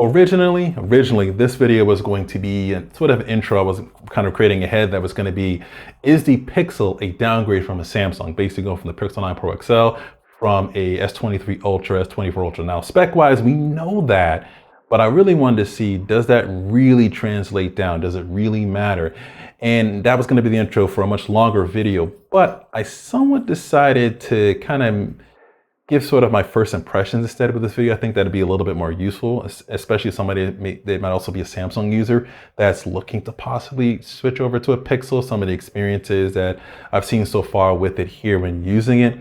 Originally, this video was going to be a sort of an intro. I was kind of creating a head that was going to be, is the Pixel a downgrade from a Samsung? Basically going from the Pixel 9 Pro XL from a S23 Ultra, S24 Ultra. Now, spec-wise, we know that, but I really wanted to see, does that really translate down? Does it really matter? And that was going to be the intro for a much longer video, but I somewhat decided to kind of give sort of my first impressions instead of this video. I think that'd be a little bit more useful, especially somebody that might also be a Samsung user that's looking to possibly switch over to a Pixel. Some of the experiences that I've seen so far with it here when using it.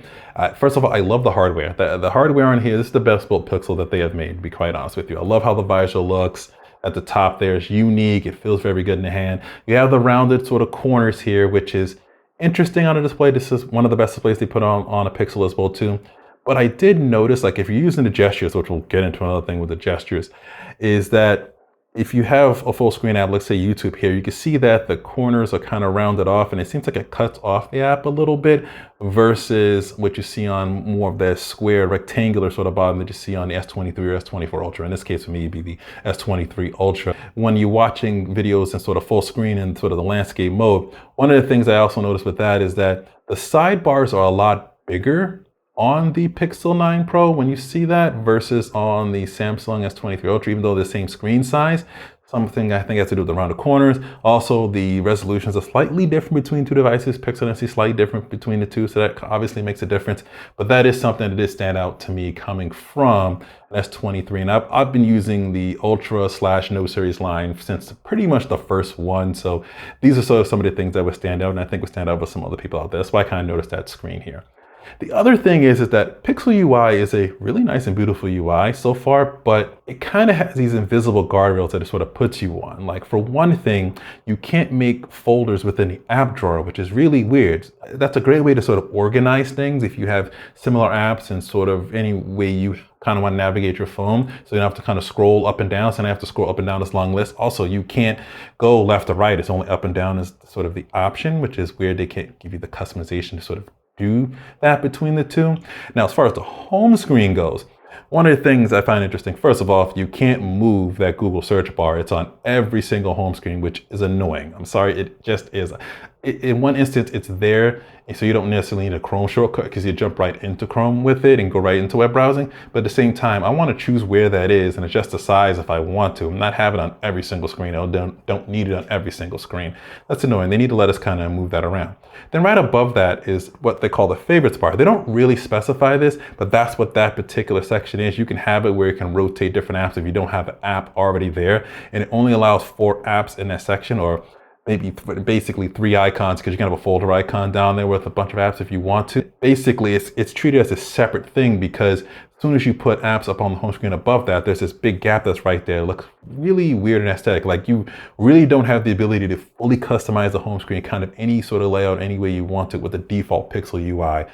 First of all, I love the hardware. The hardware on here, this is the best built Pixel that they have made, to be quite honest with you. I love how the visor looks at the top there. It's unique. It feels very good in the hand. You have the rounded sort of corners here, which is interesting on a display. This is one of the best displays they put on a Pixel as well too. But I did notice, like if you're using the gestures, which we'll get into another thing with the gestures, is that if you have a full screen app, let's say YouTube here, you can see that the corners are kind of rounded off and it seems like it cuts off the app a little bit versus what you see on more of that square rectangular sort of bottom that you see on the S23 or S24 Ultra. In this case for me, it'd be the S23 Ultra. When you're watching videos in sort of full screen and sort of the landscape mode, one of the things I also noticed with that is that the sidebars are a lot bigger on the Pixel 9 Pro when you see that versus on the Samsung S23 Ultra, even though they're the same screen size. Something I think has to do with the rounded corners. Also, the resolutions are slightly different between two devices. Pixel and S slightly different between the two, so that obviously makes a difference. But that is something that did stand out to me coming from an S23. And I've been using the Ultra/No Series line since pretty much the first one. So these are sort of some of the things that would stand out, and I think would stand out with some other people out there. That's why I kind of noticed that screen here. The other thing is that Pixel UI is a really nice and beautiful UI so far, but it kind of has these invisible guardrails that it sort of puts you on. Like for one thing, you can't make folders within the app drawer, which is really weird. That's a great way to sort of organize things if you have similar apps and sort of any way you kind of want to navigate your phone. So you don't have to kind of scroll up and down. So I have to scroll up and down this long list. Also, you can't go left or right. It's only up and down is sort of the option, which is weird. They can't give you the customization to sort of do that between the two. Now, as far as the home screen goes, one of the things I find interesting, first of all, you can't move that Google search bar. It's on every single home screen, which is annoying. I'm sorry, it just is. In one instance, it's there, so you don't necessarily need a Chrome shortcut because you jump right into Chrome with it and go right into web browsing. But at the same time, I want to choose where that is and adjust the size if I want to. I'm not having it on every single screen. I don't need it on every single screen. That's annoying. They need to let us kind of move that around. Then right above that is what they call the favorites bar. They don't really specify this, but that's what that particular section is. You can have it where you can rotate different apps if you don't have the app already there. And it only allows 4 apps in that section, or maybe basically 3 icons, because you can have a folder icon down there with a bunch of apps if you want to. Basically, it's treated as a separate thing because as soon as you put apps up on the home screen above that, there's this big gap that's right there. It looks really weird and aesthetic. Like you really don't have the ability to fully customize the home screen kind of any sort of layout, any way you want it with the default Pixel UI.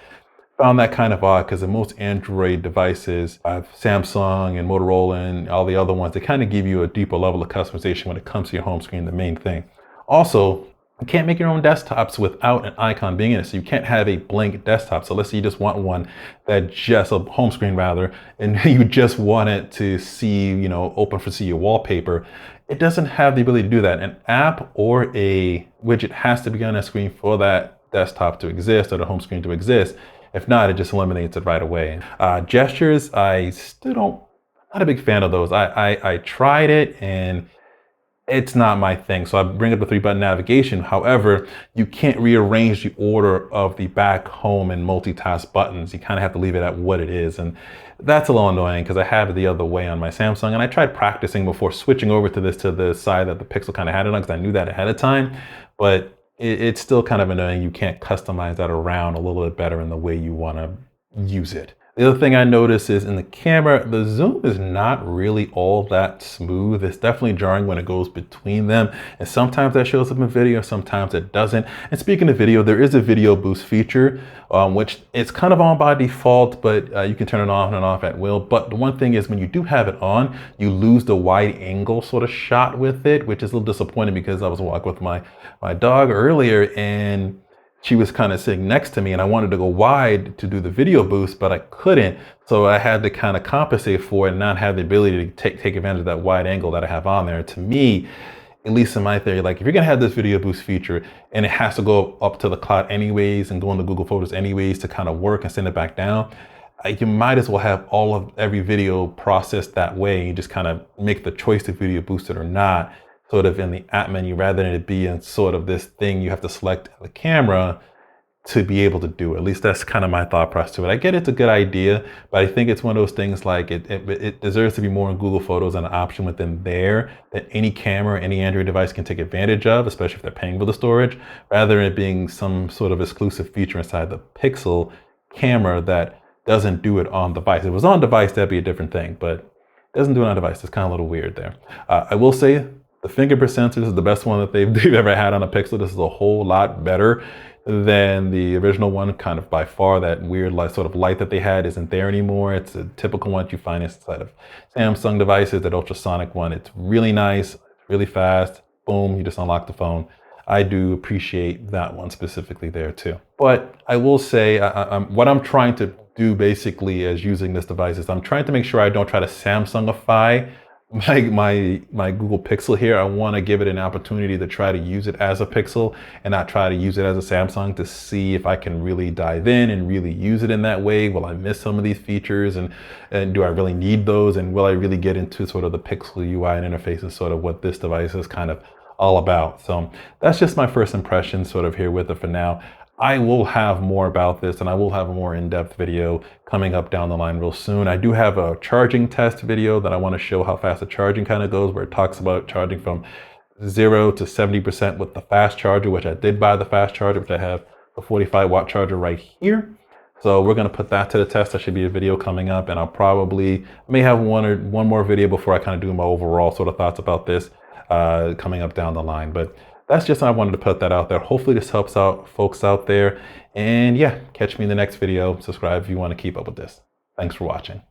Found that kind of odd because in most Android devices, Samsung and Motorola and all the other ones, they kind of give you a deeper level of customization when it comes to your home screen, the main thing. Also, you can't make your own desktops without an icon being in it. So you can't have a blank desktop. So let's say you just want one that just, a home screen rather, and you just want it to see, open for see your wallpaper. It doesn't have the ability to do that. An app or a widget has to be on that screen for that desktop to exist or the home screen to exist. If not, it just eliminates it right away. Gestures, I still not a big fan of those. I tried it and it's not my thing. So I bring up the 3-button navigation. However, you can't rearrange the order of the back, home, and multitask buttons. You kind of have to leave it at what it is. And that's a little annoying because I have it the other way on my Samsung. And I tried practicing before switching over to the side that the Pixel kind of had it on because I knew that ahead of time. But it's still kind of annoying. You can't customize that around a little bit better in the way you want to use it. The other thing I noticed is in the camera, the zoom is not really all that smooth. It's definitely jarring when it goes between them. And sometimes that shows up in video, sometimes it doesn't. And speaking of video, there is a video boost feature, which it's kind of on by default, but you can turn it on and off at will. But the one thing is when you do have it on, you lose the wide angle sort of shot with it, which is a little disappointing because I was walking with my dog earlier and she was kind of sitting next to me and I wanted to go wide to do the video boost, but I couldn't. So I had to kind of compensate for it and not have the ability to take advantage of that wide angle that I have on there. To me, at least in my theory, like if you're gonna have this video boost feature and it has to go up to the cloud anyways and go into Google Photos anyways to kind of work and send it back down, you might as well have every video processed that way. You just kind of make the choice to video boost it or not, sort of in the app menu, rather than it being sort of this thing you have to select the camera to be able to do it. At least that's kind of my thought process to it. I get it's a good idea, but I think it's one of those things like it deserves to be more in Google Photos and an option within there that any camera, any Android device can take advantage of, especially if they're paying for the storage, rather than it being some sort of exclusive feature inside the Pixel camera that doesn't do it on device. If it was on device, that'd be a different thing, but it doesn't do it on device. It's kind of a little weird there. I will say the fingerprint sensor is the best one that they've ever had on a Pixel. This is a whole lot better than the original one, kind of by far. That weird sort of light that they had isn't there anymore. It's a typical one you find inside of Samsung devices, that ultrasonic one. It's really nice, really fast. Boom, you just unlock the phone. I do appreciate that one specifically there too. But I will say what I'm trying to do basically as using this device is I'm trying to make sure I don't try to Samsungify my Google Pixel here. I want to give it an opportunity to try to use it as a Pixel and not try to use it as a Samsung, to see if I can really dive in and really use it in that way. Will I miss some of these features, and do I really need those, and will I really get into sort of the Pixel UI and interface and sort of what this device is kind of all about. So that's just my first impression sort of here with it for now. I will have more about this, and I will have a more in-depth video coming up down the line real soon. I do have a charging test video that I want to show how fast the charging kind of goes, where it talks about charging from 0 to 70% with the fast charger, which I did buy the fast charger, which I have a 45-watt charger right here. So we're going to put that to the test. That should be a video coming up, and I'll may have one more video before I kind of do my overall sort of thoughts about this coming up down the line. But that's just, I wanted to put that out there. Hopefully this helps out folks out there. And yeah, catch me in the next video. Subscribe if you want to keep up with this. Thanks for watching.